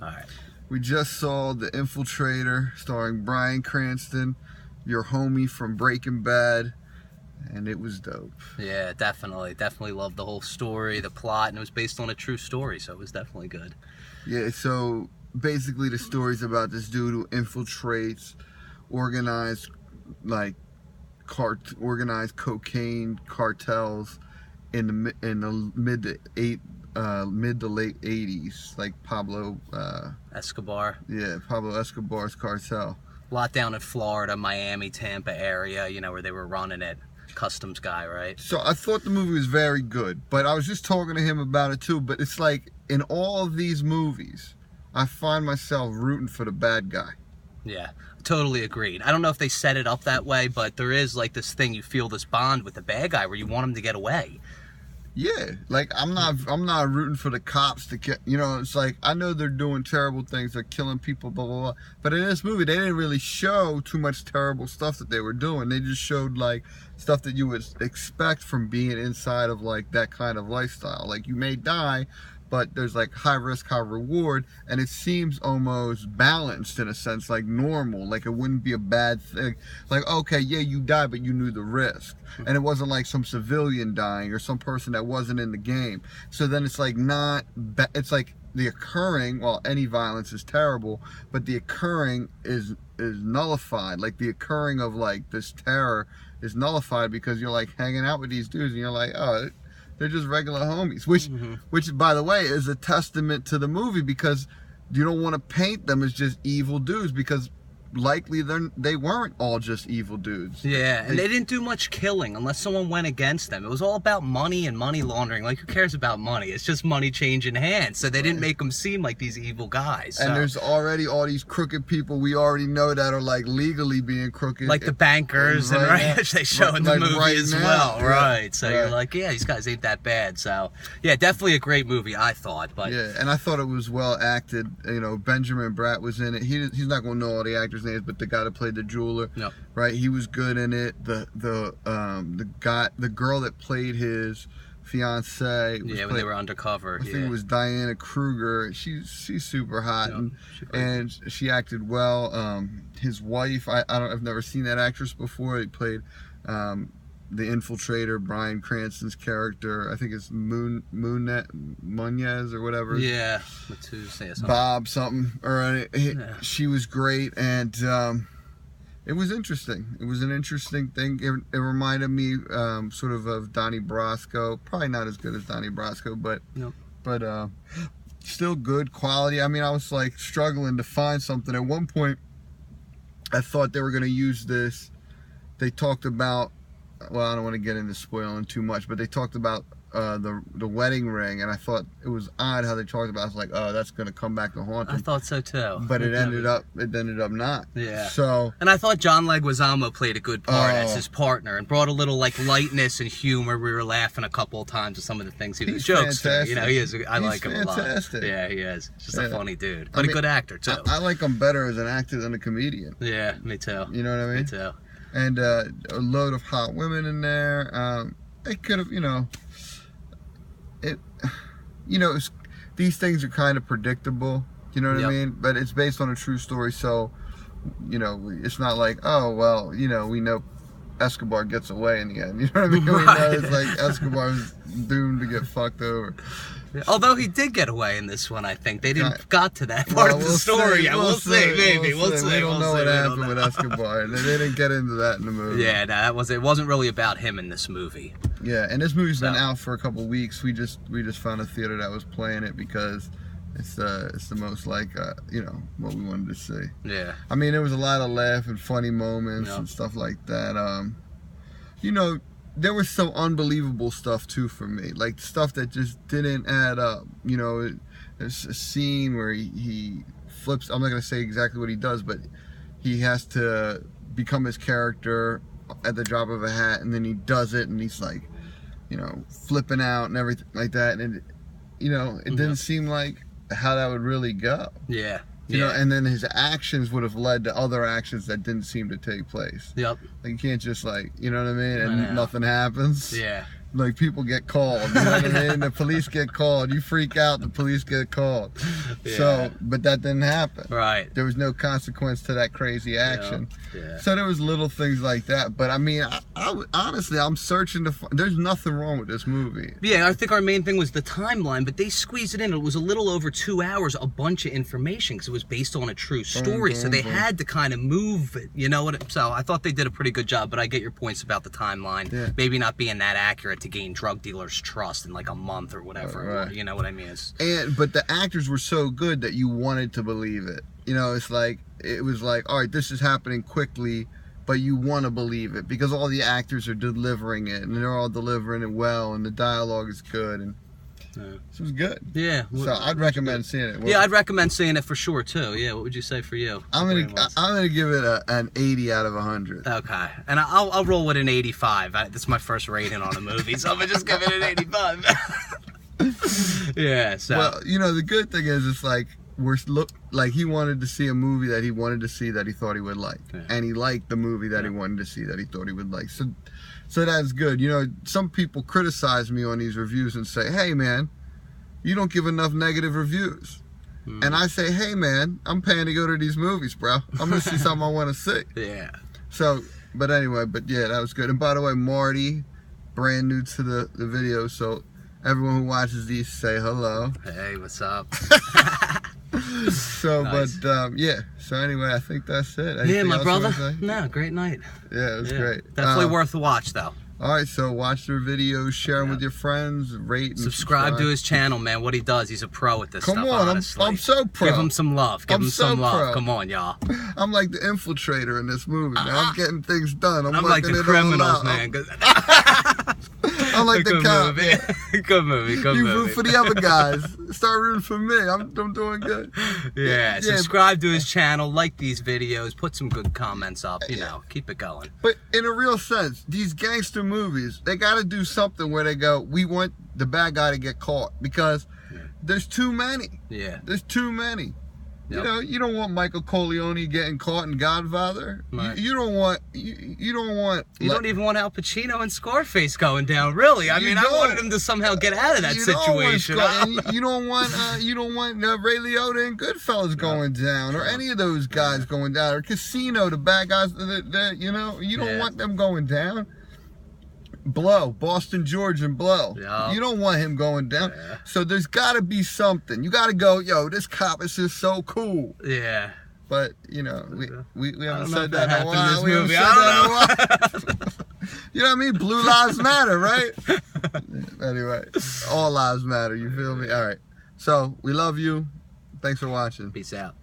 All right. We just saw The Infiltrator, starring Bryan Cranston, your homie from Breaking Bad, and it was dope. Yeah, definitely loved the whole story, the plot, and it was based on a true story, so it was definitely good. Yeah, so basically the story's about this dude who infiltrates organized cocaine cartels in the mid to late 80s, like Pablo Escobar. Yeah, Pablo Escobar's cartel. A lot down in Florida, Miami, Tampa area, where they were running it. Customs guy, right? So I thought the movie was very good, but I was just talking to him about it too, but it's like in all of these movies, I find myself rooting for the bad guy. Yeah, totally agreed. I don't know if they set it up that way, but there is like this thing, you feel this bond with the bad guy where you want him to get away. Yeah, like I'm not rooting for the cops to get, it's like I know they're doing terrible things, they're killing people, blah blah blah. But in this movie, they didn't really show too much terrible stuff that they were doing. They just showed like stuff that you would expect from being inside of like that kind of lifestyle. Like you may die, but there's like high risk, high reward, and it seems almost balanced in a sense, like normal, like it wouldn't be a bad thing. Like, okay, yeah, you died, but you knew the risk. And it wasn't like some civilian dying or some person that wasn't in the game. So then it's like it's like the occurring, well, any violence is terrible, but the occurring is nullified. Like the occurring of like this terror is nullified because you're like hanging out with these dudes and you're like, oh, they're just regular homies, which by the way is a testament to the movie, because you don't want to paint them as just evil dudes, because likely they weren't all just evil dudes. Yeah, and they didn't do much killing unless someone went against them. It was all about money and money laundering. Like, who cares about money? It's just money changing hands. So they didn't make them seem like these evil guys. And there's already all these crooked people we already know that are like legally being crooked. Like the bankers, which they show in the movie as well. Right. So you're like, yeah, these guys ain't that bad. So, yeah, definitely a great movie, I thought. But yeah, and I thought it was well acted. Benjamin Bratt was in it. He's not going to know all the actors' names, but the guy that played the jeweler, right? He was good in it. The girl that played his fiance, when they were undercover, I think it was Diana Kruger. She's super hot, and she acted well. His wife, I've never seen that actress before. He played the Infiltrator, Bryan Cranston's character. I think it's Munez or whatever. Yeah, Bob something. She was great, and it was interesting. It was an interesting thing. It reminded me sort of Donnie Brasco. Probably not as good as Donnie Brasco, but still good quality. I mean, I was like struggling to find something. At one point, I thought they were going to use this. They talked about, well, I don't want to get into spoiling too much, but they talked about the wedding ring, and I thought it was odd how they talked about it. I was like, oh, that's going to come back to haunt them. I thought so too. But it ended up not. Yeah. So. And I thought John Leguizamo played a good part as his partner and brought a little like lightness and humor. We were laughing a couple of times at some of the things he was jokes. Fantastic. He is. I like him fantastic. a lot. Yeah, he is. Just a funny dude, but a good actor too. I like him better as an actor than a comedian. Yeah, me too. You know what I mean? Me too. And a load of hot women in there. It could have, these things are kind of predictable. You know what I mean? But it's based on a true story, so it's not like, oh well, we know Escobar gets away in the end. You know what I mean? Right. We know it's like Escobar's doomed to get fucked over. Although he did get away in this one, I think they didn't got to that part of the story yet. We'll see. Maybe we'll see. We don't know what happened with Escobar. They didn't get into that in the movie. Yeah, no, it wasn't really about him in this movie. Yeah, and this movie's been out for a couple of weeks. We just found a theater that was playing it because it's the most like what we wanted to see. Yeah. I mean, there was a lot of laughing, funny moments and stuff like that. There was some unbelievable stuff too for me, like stuff that just didn't add up. There's a scene where he flips. I'm not gonna say exactly what he does, but he has to become his character at the drop of a hat, and then he does it, and he's like, flipping out and everything like that, and it didn't seem like how that would really go. Yeah. And then his actions would have led to other actions that didn't seem to take place. Yep. Like you can't just you know what I mean, and nothing happens. Yeah. like people get called. You know what I mean? The police get called. You freak out. The police get called. Yeah. So, but that didn't happen. Right. There was no consequence to that crazy action. Yeah. So there was little things like that. But I mean, honestly, I'm searching to find. There's nothing wrong with this movie. Yeah, I think our main thing was the timeline, but they squeezed it in. It was a little over 2 hours, a bunch of information, because it was based on a true story. So they had to kind of move it, you know what? So I thought they did a pretty good job, but I get your points about the timeline. Yeah. Maybe not being that accurate to gain drug dealers' trust in like a month or whatever. Right. You know what I mean? But the actors were so good that you wanted to believe it. You know, it was like, all right, this is happening quickly, but you want to believe it because all the actors are delivering it, and they're all delivering it well, and the dialogue is good, and this was good. Yeah. So I'd recommend seeing it. Yeah, I'd recommend seeing it for sure too. Yeah, what would you say for you? I'm gonna give it an 80 out of 100. Okay, and I'll roll with an 85. That's my first rating on a movie, so I'm gonna just give it an 85. Yeah. So. Well, you know, the good thing is, it's like like he wanted to see a movie that he wanted to see that he thought he would like, and he liked the movie that he wanted to see that he thought he would like. So that's good. You know, some people criticize me on these reviews and say, "Hey, man, you don't give enough negative reviews." And I say, "Hey, man, I'm paying to go to these movies, bro. I'm gonna see something I want to see." Yeah. So, but anyway, yeah, that was good. And by the way, Marty, brand new to the video, so everyone who watches these, say hello. Hey, what's up? So, nice. But yeah. So anyway, I think that's it. Yeah, my brother. No, great night. Yeah, it was great. Definitely worth the watch, though. All right, so watch their videos, share them with your friends, rate and subscribe to his channel, man. What he does, he's a pro at this stuff. Come on, I'm so pro. Give him some love. Give him some love. Come on, y'all. I'm like the Infiltrator in this movie, man. I'm getting things done. I'm like the criminals, man. I'm like the cop. Good movie. You root for the other guys. Start rooting for me. I'm doing good. Yeah. Subscribe to his channel. Like these videos. Put some good comments up. You know, keep it going. But in a real sense, these gangster movies, they got to do something where they go, we want the bad guy to get caught, because there's too many. Yeah. There's too many. Yep. You know, you don't want Michael Corleone getting caught in Godfather. Right. You don't want. You don't even want Al Pacino and Scarface going down. Really, I mean, I wanted him to somehow get out of that situation. You don't want Ray Liotta and Goodfellas going down, or any of those guys going down, or Casino, the bad guys. You know, you don't want them going down. Blow, Boston George and Blow. Yep. You don't want him going down. Yeah. So there's got to be something. You got to go, yo, this cop is just so cool. Yeah. But, you know, we haven't said that in a while. You know what I mean? Blue lives matter, right? Anyway, all lives matter. You feel me? All right. So we love you. Thanks for watching. Peace out.